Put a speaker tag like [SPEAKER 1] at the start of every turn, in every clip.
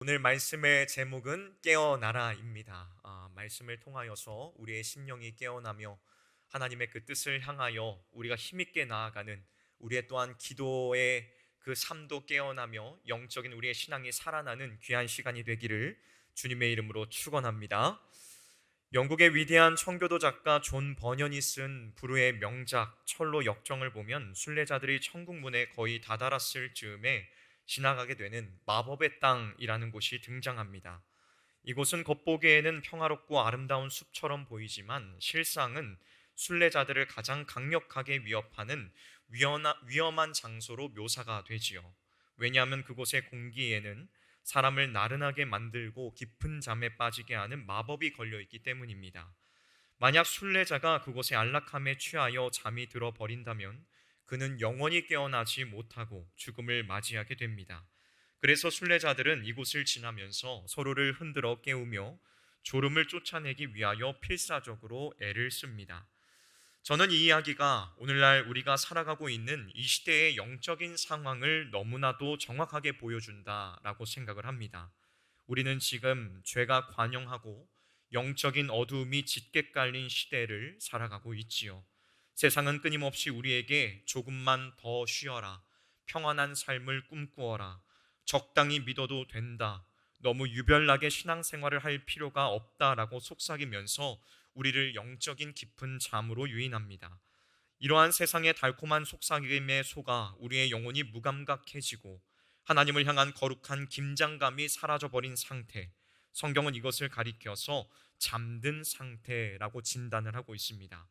[SPEAKER 1] 오늘 말씀의 제목은 깨어나라입니다. 말씀을 통하여서 우리의 심령이 깨어나며 하나님의 그 뜻을 향하여 우리가 힘있게 나아가는 우리의 또한 기도의 그 삶도 깨어나며 영적인 우리의 신앙이 살아나는 귀한 시간이 되기를 주님의 이름으로 축원합니다. 영국의 위대한 청교도 작가 존 버년이 쓴 불후의 명작 철로 역정을 보면 순례자들이 천국문에 거의 다다랐을 즈음에 지나가게 되는 마법의 땅이라는 곳이 등장합니다. 이곳은 겉보기에는 평화롭고 아름다운 숲처럼 보이지만 실상은 순례자들을 가장 강력하게 위협하는 위험한 장소로 묘사가 되지요. 왜냐하면 그곳의 공기에는 사람을 나른하게 만들고 깊은 잠에 빠지게 하는 마법이 걸려 있기 때문입니다. 만약 순례자가 그곳의 안락함에 취하여 잠이 들어 버린다면 그는 영원히 깨어나지 못하고 죽음을 맞이하게 됩니다. 그래서 순례자들은 이곳을 지나면서 서로를 흔들어 깨우며 졸음을 쫓아내기 위하여 필사적으로 애를 씁니다. 저는 이 이야기가 오늘날 우리가 살아가고 있는 이 시대의 영적인 상황을 너무나도 정확하게 보여준다라고 생각을 합니다. 우리는 지금 죄가 관영하고 영적인 어두움이 짙게 깔린 시대를 살아가고 있지요. 세상은 끊임없이 우리에게 조금만 더 쉬어라, 평안한 삶을 꿈꾸어라, 적당히 믿어도 된다, 너무 유별나게 신앙생활을 할 필요가 없다라고 속삭이면서 우리를 영적인 깊은 잠으로 유인합니다. 이러한 세상의 달콤한 속삭임에 속아 우리의 영혼이 무감각해지고 하나님을 향한 거룩한 긴장감이 사라져버린 상태, 성경은 이것을 가리켜서 잠든 상태라고 진단을 하고 있습니다.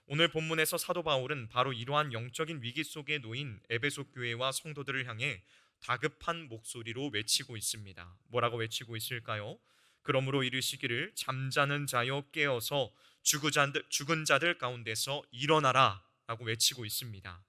[SPEAKER 1] 오늘 본문에서 사도 바울은 바로 이러한 영적인 위기 속에 놓인 에베소 교회와 성도들을 향해 다급한 목소리로 외치고 있습니다. 뭐라고 외치고 있을까요? 그러므로 이르시기를 잠자는 자여 깨어서 죽은 자들 가운데서 일어나라 라고 외치고 있습니다.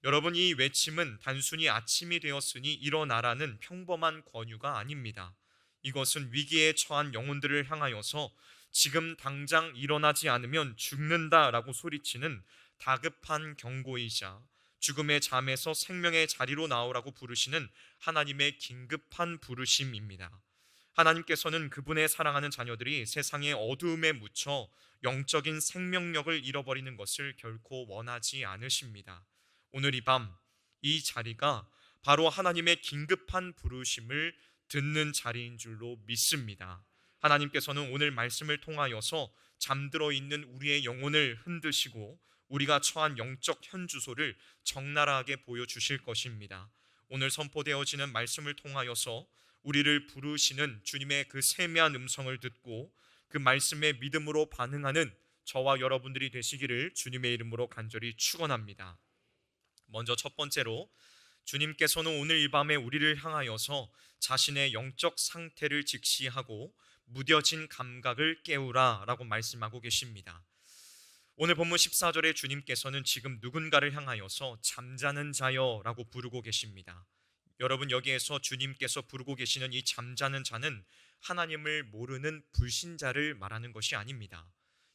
[SPEAKER 1] 여러분, 이 외침은 단순히 아침이 되었으니 일어나라는 평범한 권유가 아닙니다. 이것은 위기에 처한 영혼들을 향하여서 지금 당장 일어나지 않으면 죽는다라고 소리치는 다급한 경고이자 죽음의 잠에서 생명의 자리로 나오라고 부르시는 하나님의 긴급한 부르심입니다. 하나님께서는 그분의 사랑하는 자녀들이 세상의 어두움에 묻혀 영적인 생명력을 잃어버리는 것을 결코 원하지 않으십니다. 오늘 이 밤 이 자리가 바로 하나님의 긴급한 부르심을 듣는 자리인 줄로 믿습니다. 하나님께서는 오늘 말씀을 통하여서 잠들어 있는 우리의 영혼을 흔드시고 우리가 처한 영적 현주소를 적나라하게 보여주실 것입니다. 오늘 선포되어지는 말씀을 통하여서 우리를 부르시는 주님의 그 세미한 음성을 듣고 그 말씀에 믿음으로 반응하는 저와 여러분들이 되시기를 주님의 이름으로 간절히 축원합니다. 먼저 첫 번째로 주님께서는 오늘 이 밤에 우리를 향하여서 자신의 영적 상태를 직시하고 무뎌진 감각을 깨우라 라고 말씀하고 계십니다. 오늘 본문 14절에 주님께서는 지금 누군가를 향하여서 잠자는 자여 라고 부르고 계십니다. 여러분, 여기에서 주님께서 부르고 계시는 이 잠자는 자는 하나님을 모르는 불신자를 말하는 것이 아닙니다.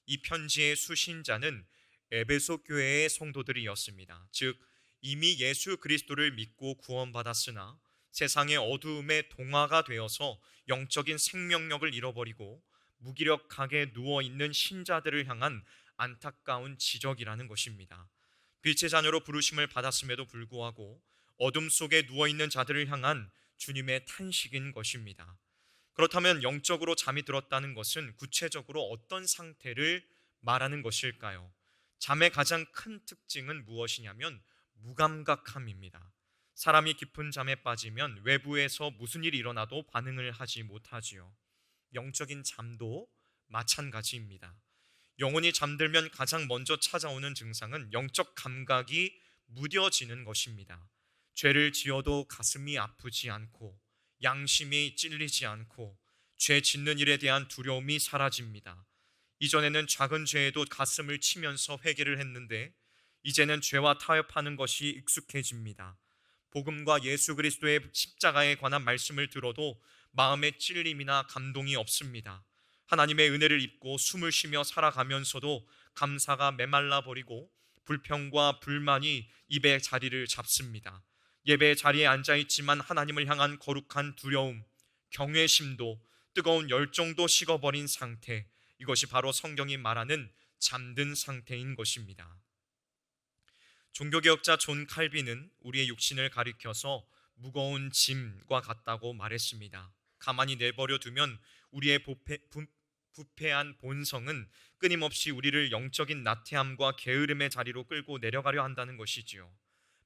[SPEAKER 1] 이 편지의 수신자는 에베소 교회의 성도들이었습니다. 즉 이미 예수 그리스도를 믿고 구원받았으나 세상의 어두움에 동화가 되어서 영적인 생명력을 잃어버리고 무기력하게 누워있는 신자들을 향한 안타까운 지적이라는 것입니다. 빛의 자녀로 부르심을 받았음에도 불구하고 어둠 속에 누워있는 자들을 향한 주님의 탄식인 것입니다. 그렇다면 영적으로 잠이 들었다는 것은 구체적으로 어떤 상태를 말하는 것일까요? 잠의 가장 큰 특징은 무엇이냐면 무감각함입니다. 사람이 깊은 잠에 빠지면 외부에서 무슨 일이 일어나도 반응을 하지 못하지요. 영적인 잠도 마찬가지입니다. 영혼이 잠들면 가장 먼저 찾아오는 증상은 영적 감각이 무뎌지는 것입니다. 죄를 지어도 가슴이 아프지 않고 양심이 찔리지 않고 죄 짓는 일에 대한 두려움이 사라집니다. 이전에는 작은 죄에도 가슴을 치면서 회개를 했는데 이제는 죄와 타협하는 것이 익숙해집니다. 복음과 예수 그리스도의 십자가에 관한 말씀을 들어도 마음의 찔림이나 감동이 없습니다. 하나님의 은혜를 입고 숨을 쉬며 살아가면서도 감사가 메말라 버리고 불평과 불만이 입의 자리를 잡습니다. 예배의 자리에 앉아있지만 하나님을 향한 거룩한 두려움, 경외심도 뜨거운 열정도 식어버린 상태, 이것이 바로 성경이 말하는 잠든 상태인 것입니다. 종교개혁자 존 칼빈은 우리의 육신을 가리켜서 무거운 짐과 같다고 말했습니다. 가만히 내버려 두면 우리의 부패한 본성은 끊임없이 우리를 영적인 나태함과 게으름의 자리로 끌고 내려가려 한다는 것이지요.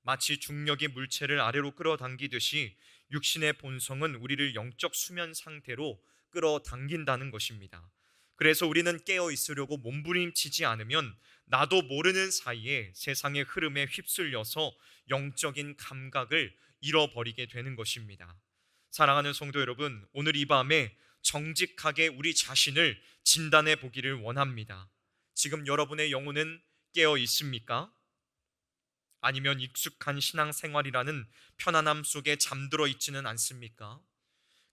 [SPEAKER 1] 마치 중력이 물체를 아래로 끌어당기듯이 육신의 본성은 우리를 영적 수면 상태로 끌어당긴다는 것입니다. 그래서 우리는 깨어 있으려고 몸부림치지 않으면 나도 모르는 사이에 세상의 흐름에 휩쓸려서 영적인 감각을 잃어버리게 되는 것입니다. 사랑하는 성도 여러분, 오늘 이 밤에 정직하게 우리 자신을 진단해 보기를 원합니다. 지금 여러분의 영혼은 깨어 있습니까? 아니면 익숙한 신앙생활이라는 편안함 속에 잠들어 있지는 않습니까?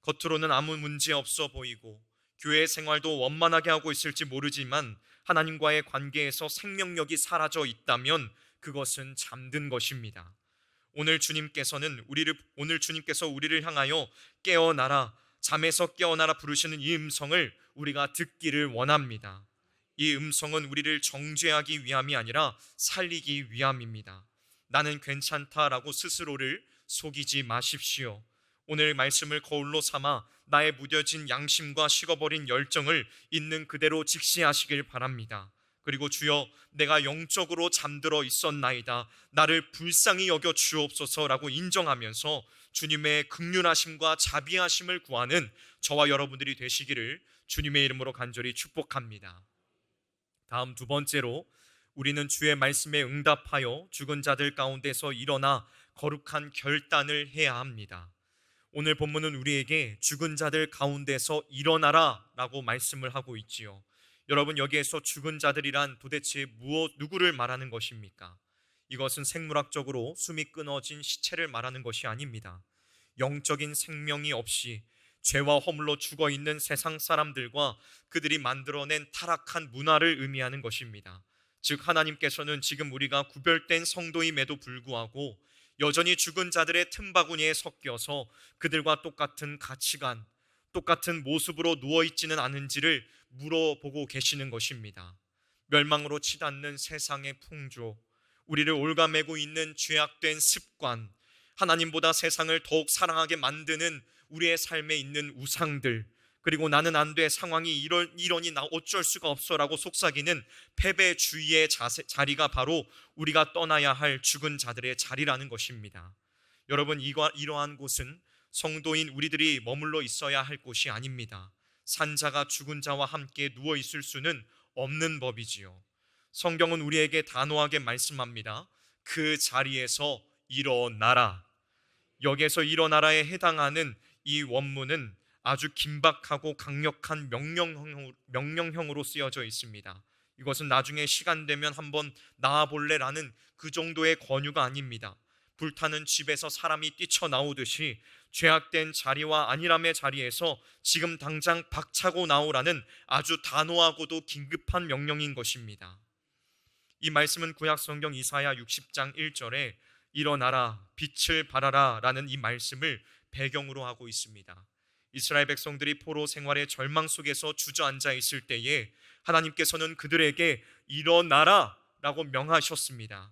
[SPEAKER 1] 겉으로는 아무 문제 없어 보이고 교회 생활도 원만하게 하고 있을지 모르지만 하나님과의 관계에서 생명력이 사라져 있다면 그것은 잠든 것입니다. 오늘 주님께서 우리를 향하여 깨어나라, 잠에서 깨어나라 부르시는 이 음성을 우리가 듣기를 원합니다. 이 음성은 우리를 정죄하기 위함이 아니라 살리기 위함입니다. 나는 괜찮다라고 스스로를 속이지 마십시오. 오늘 말씀을 거울로 삼아 나의 무뎌진 양심과 식어버린 열정을 있는 그대로 직시하시길 바랍니다. 그리고 주여, 내가 영적으로 잠들어 있었나이다, 나를 불쌍히 여겨 주옵소서라고 인정하면서 주님의 긍휼하심과 자비하심을 구하는 저와 여러분들이 되시기를 주님의 이름으로 간절히 축복합니다. 다음 두 번째로, 우리는 주의 말씀에 응답하여 죽은 자들 가운데서 일어나 거룩한 결단을 해야 합니다. 오늘 본문은 우리에게 죽은 자들 가운데서 일어나라 라고 말씀을 하고 있지요. 여러분, 여기에서 죽은 자들이란 도대체 누구를 말하는 것입니까? 이것은 생물학적으로 숨이 끊어진 시체를 말하는 것이 아닙니다. 영적인 생명이 없이 죄와 허물로 죽어 있는 세상 사람들과 그들이 만들어낸 타락한 문화를 의미하는 것입니다. 즉, 하나님께서는 지금 우리가 구별된 성도임에도 불구하고 여전히 죽은 자들의 틈바구니에 섞여서 그들과 똑같은 가치관, 똑같은 모습으로 누워있지는 않은지를 물어보고 계시는 것입니다. 멸망으로 치닫는 세상의 풍조, 우리를 올가매고 있는 죄악된 습관, 하나님보다 세상을 더욱 사랑하게 만드는 우리의 삶에 있는 우상들, 그리고 나는 안 돼, 상황이 이러니 나 어쩔 수가 없어라고 속삭이는 패배주의의 자리가 바로 우리가 떠나야 할 죽은 자들의 자리라는 것입니다. 여러분, 이러한 곳은 성도인 우리들이 머물러 있어야 할 곳이 아닙니다. 산자가 죽은 자와 함께 누워 있을 수는 없는 법이지요. 성경은 우리에게 단호하게 말씀합니다. 그 자리에서 일어나라. 여기에서 일어나라에 해당하는 이 원문은 아주 긴박하고 강력한 명령형으로 쓰여져 있습니다. 이것은 나중에 시간 되면 한번 나와볼래라는 그 정도의 권유가 아닙니다. 불타는 집에서 사람이 뛰쳐나오듯이 죄악된 자리와 안일함의 자리에서 지금 당장 박차고 나오라는 아주 단호하고도 긴급한 명령인 것입니다. 이 말씀은 구약 성경 이사야 60장 1절에 일어나라, 빛을 발하라 라는 이 말씀을 배경으로 하고 있습니다. 이스라엘 백성들이 포로 생활의 절망 속에서 주저앉아 있을 때에 하나님께서는 그들에게 일어나라 라고 명하셨습니다.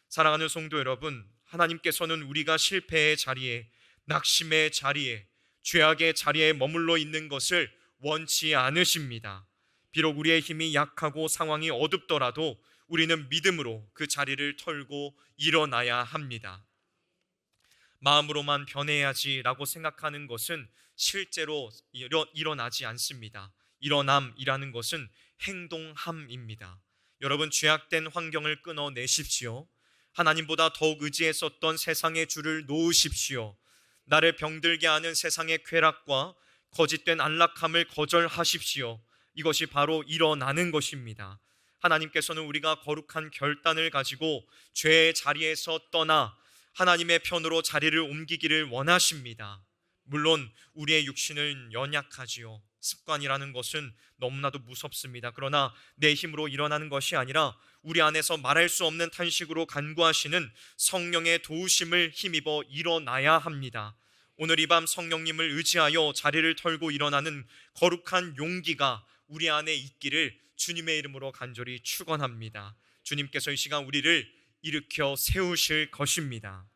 [SPEAKER 1] 사랑하는 성도 여러분, 하나님께서는 우리가 실패의 자리에, 낙심의 자리에, 죄악의 자리에 머물러 있는 것을 원치 않으십니다. 비록 우리의 힘이 약하고 상황이 어둡더라도 우리는 믿음으로 그 자리를 털고 일어나야 합니다. 마음으로만 변해야지라고 생각하는 것은 실제로 일어나지 않습니다. 일어남이라는 것은 행동함입니다. 여러분, 죄악된 환경을 끊어내십시오. 하나님보다 더욱 의지했었던 세상의 주를 놓으십시오. 나를 병들게 하는 세상의 쾌락과 거짓된 안락함을 거절하십시오. 이것이 바로 일어나는 것입니다. 하나님께서는 우리가 거룩한 결단을 가지고 죄의 자리에서 떠나 하나님의 편으로 자리를 옮기기를 원하십니다. 물론 우리의 육신은 연약하지요. 습관이라는 것은 너무나도 무섭습니다. 그러나 내 힘으로 일어나는 것이 아니라 우리 안에서 말할 수 없는 탄식으로 간구하시는 성령의 도우심을 힘입어 일어나야 합니다. 오늘 이 밤 성령님을 의지하여 자리를 털고 일어나는 거룩한 용기가 우리 안에 있기를 주님의 이름으로 간절히 축원합니다. 주님께서 이 시간 우리를 일으켜 세우실 것입니다.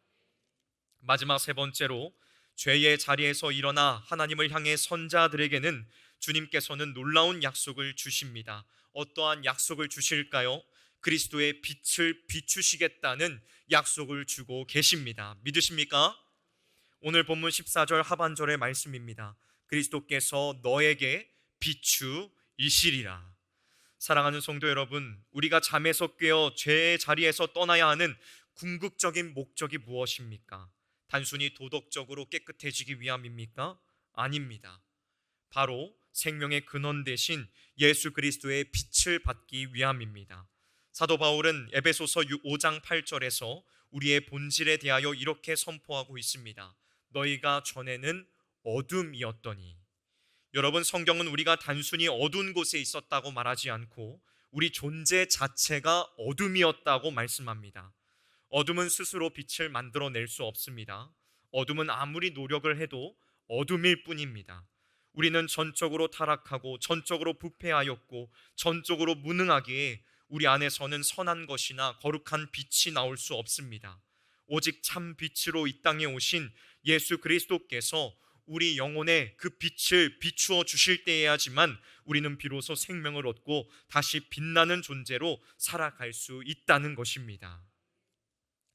[SPEAKER 1] 마지막 세 번째로, 죄의 자리에서 일어나 하나님을 향해 선 자들에게는 주님께서는 놀라운 약속을 주십니다. 어떠한 약속을 주실까요? 그리스도의 빛을 비추시겠다는 약속을 주고 계십니다. 믿으십니까? 오늘 본문 14절 하반절의 말씀입니다. 그리스도께서 너에게 비추이시리라. 사랑하는 성도 여러분, 우리가 잠에서 깨어 죄의 자리에서 떠나야 하는 궁극적인 목적이 무엇입니까? 단순히 도덕적으로 깨끗해지기 위함입니까? 아닙니다. 바로 생명의 근원 대신 예수 그리스도의 빛을 받기 위함입니다. 사도 바울은 에베소서 5장 8절에서 우리의 본질에 대하여 이렇게 선포하고 있습니다. 너희가 전에는 어둠이었더니. 여러분, 성경은 우리가 단순히 어두운 곳에 있었다고 말하지 않고 우리 존재 자체가 어둠이었다고 말씀합니다. 어둠은 스스로 빛을 만들어낼 수 없습니다. 어둠은 아무리 노력을 해도 어둠일 뿐입니다. 우리는 전적으로 타락하고 전적으로 부패하였고 전적으로 무능하기에 우리 안에서는 선한 것이나 거룩한 빛이 나올 수 없습니다. 오직 참 빛으로 이 땅에 오신 예수 그리스도께서 우리 영혼에 그 빛을 비추어 주실 때여야지만 우리는 비로소 생명을 얻고 다시 빛나는 존재로 살아갈 수 있다는 것입니다.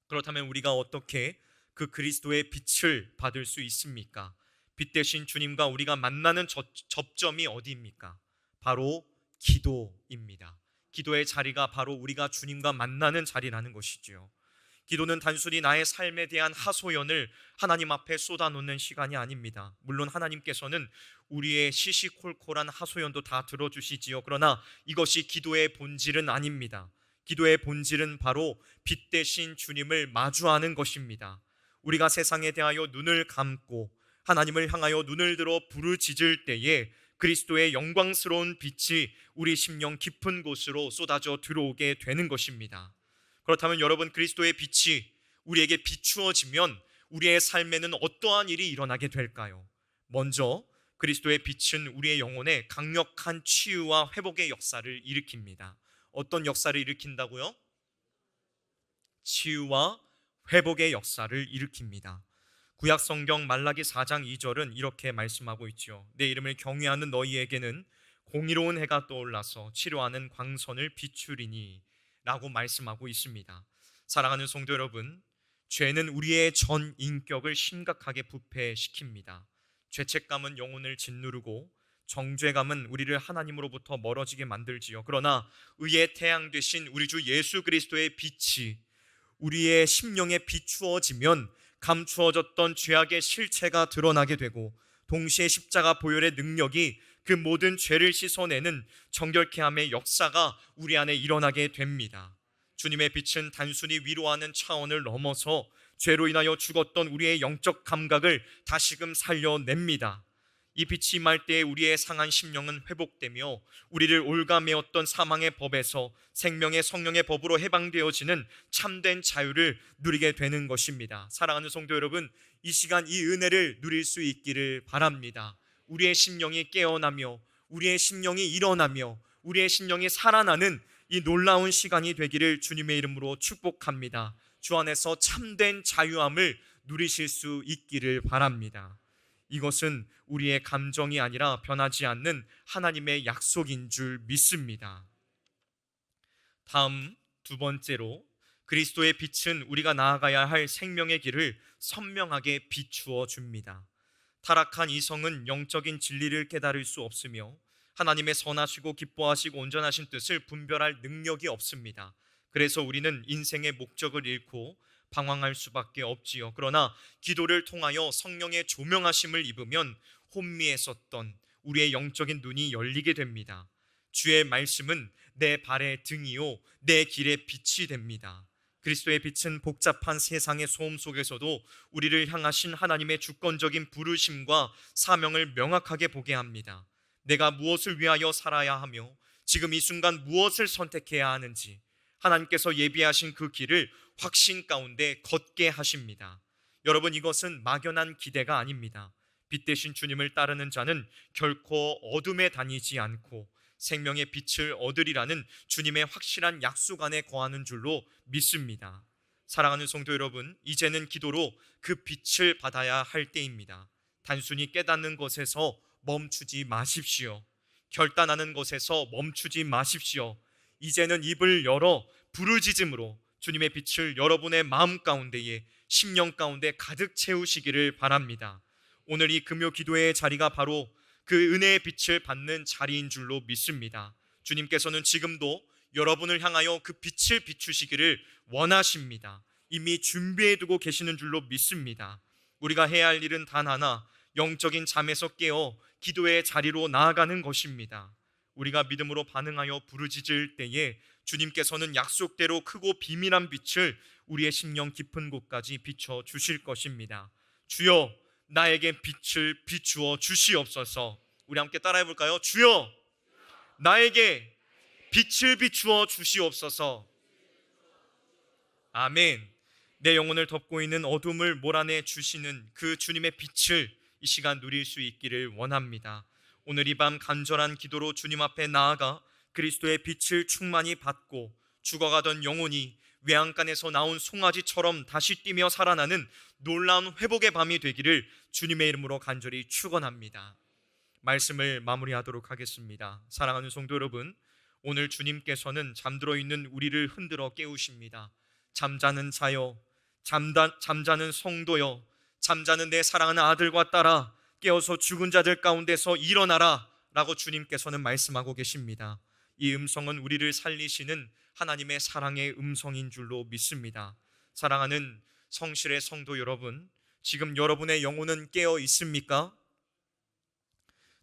[SPEAKER 1] 그렇다면 우리가 어떻게 그 그리스도의 빛을 받을 수 있습니까? 빛 대신 주님과 우리가 만나는 접점이 어디입니까? 바로 기도입니다. 기도의 자리가 바로 우리가 주님과 만나는 자리라는 것이지요. 기도는 단순히 나의 삶에 대한 하소연을 하나님 앞에 쏟아놓는 시간이 아닙니다. 물론 하나님께서는 우리의 시시콜콜한 하소연도 다 들어주시지요. 그러나 이것이 기도의 본질은 아닙니다. 기도의 본질은 바로 빛 대신 주님을 마주하는 것입니다. 우리가 세상에 대하여 눈을 감고 하나님을 향하여 눈을 들어 부르짖을 때에 그리스도의 영광스러운 빛이 우리 심령 깊은 곳으로 쏟아져 들어오게 되는 것입니다. 그렇다면 여러분, 그리스도의 빛이 우리에게 비추어지면 우리의 삶에는 어떠한 일이 일어나게 될까요? 먼저 그리스도의 빛은 우리의 영혼에 강력한 치유와 회복의 역사를 일으킵니다. 어떤 역사를 일으킨다고요? 치유와 회복의 역사를 일으킵니다. 구약 성경 말라기 4장 2절은 이렇게 말씀하고 있죠. 내 이름을 경외하는 너희에게는 공의로운 해가 떠올라서 치료하는 광선을 비추리니 라고 말씀하고 있습니다. 사랑하는 성도 여러분, 죄는 우리의 전 인격을 심각하게 부패시킵니다. 죄책감은 영혼을 짓누르고 정죄감은 우리를 하나님으로부터 멀어지게 만들지요. 그러나 의의 태양 되신 우리 주 예수 그리스도의 빛이 우리의 심령에 비추어지면 감추어졌던 죄악의 실체가 드러나게 되고 동시에 십자가 보혈의 능력이 그 모든 죄를 씻어내는 정결케 함의 역사가 우리 안에 일어나게 됩니다. 주님의 빛은 단순히 위로하는 차원을 넘어서 죄로 인하여 죽었던 우리의 영적 감각을 다시금 살려냅니다. 이 빛이 임할 때에 우리의 상한 심령은 회복되며 우리를 올가매었던 사망의 법에서 생명의 성령의 법으로 해방되어지는 참된 자유를 누리게 되는 것입니다. 사랑하는 성도 여러분, 이 시간 이 은혜를 누릴 수 있기를 바랍니다. 우리의 심령이 깨어나며 우리의 심령이 일어나며 우리의 심령이 살아나는 이 놀라운 시간이 되기를 주님의 이름으로 축복합니다. 주 안에서 참된 자유함을 누리실 수 있기를 바랍니다. 이것은 우리의 감정이 아니라 변하지 않는 하나님의 약속인 줄 믿습니다. 다음 두 번째로, 그리스도의 빛은 우리가 나아가야 할 생명의 길을 선명하게 비추어 줍니다. 타락한 이성은 영적인 진리를 깨달을 수 없으며 하나님의 선하시고 기뻐하시고 온전하신 뜻을 분별할 능력이 없습니다. 그래서 우리는 인생의 목적을 잃고 방황할 수밖에 없지요. 그러나 기도를 통하여 성령의 조명하심을 입으면 혼미에 섰던 우리의 영적인 눈이 열리게 됩니다. 주의 말씀은 내 발의 등이요 내 길의 빛이 됩니다. 그리스도의 빛은 복잡한 세상의 소음 속에서도 우리를 향하신 하나님의 주권적인 부르심과 사명을 명확하게 보게 합니다. 내가 무엇을 위하여 살아야 하며 지금 이 순간 무엇을 선택해야 하는지 하나님께서 예비하신 그 길을 확신 가운데 걷게 하십니다. 여러분, 이것은 막연한 기대가 아닙니다. 빛 대신 주님을 따르는 자는 결코 어둠에 다니지 않고 생명의 빛을 얻으리라는 주님의 확실한 약속 안에 거하는 줄로 믿습니다. 사랑하는 성도 여러분, 이제는 기도로 그 빛을 받아야 할 때입니다. 단순히 깨닫는 것에서 멈추지 마십시오. 결단하는 것에서 멈추지 마십시오. 이제는 입을 열어 부르짖음으로 주님의 빛을 여러분의 마음 가운데에, 심령 가운데 가득 채우시기를 바랍니다. 오늘 이 금요 기도의 자리가 바로 그 은혜의 빛을 받는 자리인 줄로 믿습니다. 주님께서는 지금도 여러분을 향하여 그 빛을 비추시기를 원하십니다. 이미 준비해 두고 계시는 줄로 믿습니다. 우리가 해야 할 일은 단 하나, 영적인 잠에서 깨어 기도의 자리로 나아가는 것입니다. 우리가 믿음으로 반응하여 부르짖을 때에 주님께서는 약속대로 크고 비밀한 빛을 우리의 심령 깊은 곳까지 비춰 주실 것입니다. 주여, 나에게 빛을 비추어 주시옵소서. 우리 함께 따라해 볼까요? 주여, 나에게 빛을 비추어 주시옵소서. 아멘. 내 영혼을 덮고 있는 어둠을 몰아내 주시는 그 주님의 빛을 이 시간 누릴 수 있기를 원합니다. 오늘 이 밤 간절한 기도로 주님 앞에 나아가 그리스도의 빛을 충만히 받고 죽어가던 영혼이 외양간에서 나온 송아지처럼 다시 뛰며 살아나는 놀라운 회복의 밤이 되기를 주님의 이름으로 간절히 축원합니다. 말씀을 마무리하도록 하겠습니다. 사랑하는 성도 여러분, 오늘 주님께서는 잠들어 있는 우리를 흔들어 깨우십니다. 잠자는 자여, 잠자는 성도여, 잠자는 내 사랑하는 아들과 딸아, 깨어서 죽은 자들 가운데서 일어나라 라고 주님께서는 말씀하고 계십니다. 이 음성은 우리를 살리시는 하나님의 사랑의 음성인 줄로 믿습니다. 사랑하는 성실의 성도 여러분, 지금 여러분의 영혼은 깨어 있습니까?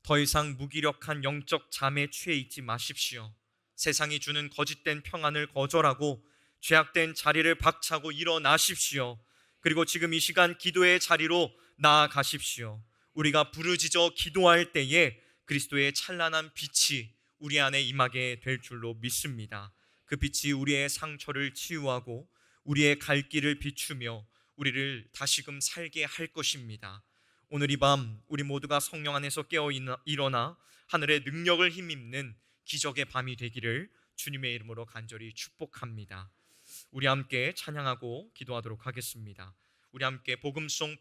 [SPEAKER 1] 더 이상 무기력한 영적 잠에 취해 있지 마십시오. 세상이 주는 거짓된 평안을 거절하고 죄악된 자리를 박차고 일어나십시오. 그리고 지금 이 시간 기도의 자리로 나아가십시오. 우리가 부르짖어 기도할 때에 그리스도의 찬란한 빛이 우리 안에 임하게 될 줄로 믿습니다. 그 빛이 우리의 상처를 치유하고 우리의 갈 길을 비추며 우리를 다시금 살게 할 것입니다. 오늘 이 밤 우리 모두가 성령 안에서 깨어 일어나 하늘의 능력을 힘입는 기적의 밤이 되기를 주님의 이름으로 간절히 축복합니다. 우리 함께 찬양하고 기도하도록 하겠습니다. 우리 함께 복음송